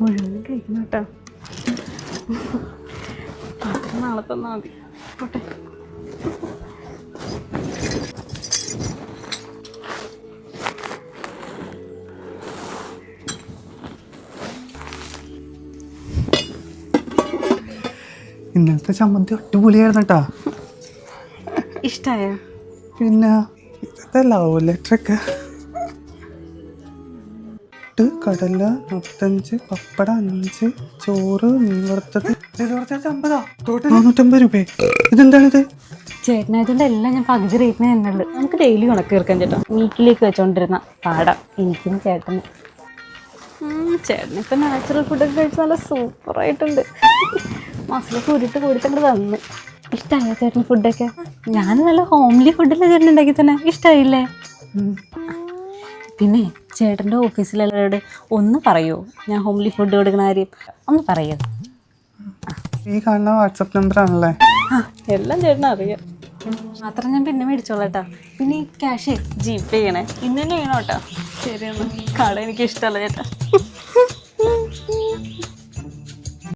മുഴുവൻ കഴിക്കണം കേട്ടോ. പാത്രം നാളെ തന്നാൽ മതി. പോട്ടെ. ഇന്നലത്തെ ചമ്മന്തി അടിപൊളിയായിരുന്നു കേട്ടാ. ഇഷ്ടായോ? പിന്നെ ഇതൊക്കെ ലവ് ലെറ്ററൊക്കെ കടല 45, പപ്പടം 5, ചോറ് മീൻ വറുത്തത് 450 രൂപ. ഇതെന്താണിത്? ചേട്ടനായതുകൊണ്ട് എല്ലാം ഞാൻ പകുതി റേറ്റിന് തന്നെയുള്ളു. നമുക്ക് ഡെയിലി കണക്ക് തീർക്കാൻ ചേട്ടാ. വീക്കിലേക്ക് വെച്ചോണ്ടിരുന്ന പാടാം എനിക്കും ചേട്ടന്. ചേട്ടനിപ്പോൾ നാച്ചുറൽ ഫുഡൊക്കെ കഴിച്ച് നല്ല സൂപ്പറായിട്ടുണ്ട്. മസിലൊക്കെ ഉരുട്ട് കൂടിത്തങ്ങോട്ട് തന്നു. ഇഷ്ടമായോ ചേട്ടൻ ഫുഡൊക്കെ? ഞാൻ നല്ല ഹോംലി ഫുഡല്ലേ ചേട്ടൻ ഉണ്ടാക്കി തന്നെ. ഇഷ്ടമായില്ലേ? പിന്നെ ചേട്ടൻ്റെ ഓഫീസിലെല്ലാവരോട് ഒന്ന് പറയുമോ ഞാൻ ഹോംലി ഫുഡ് കൊടുക്കുന്ന കാര്യം? ഒന്ന് പറയോ? ഈ കാണുന്ന വാട്സപ്പ് നമ്പർ ആണല്ലേ? എല്ലാം ചേട്ടനും അറിയാം. മാത്രം ഞാൻ പിന്നെ മേടിച്ചോളാം കേട്ടോ. പിന്നെ ഈ ക്യാഷ് ജിപേ ചെയ്യണേ. ഇന്ന് തന്നെ ചെയ്യണം കേട്ടോ. ശരിയാണ്. കട എനിക്ക് ഇഷ്ടമല്ല ചേട്ടാ.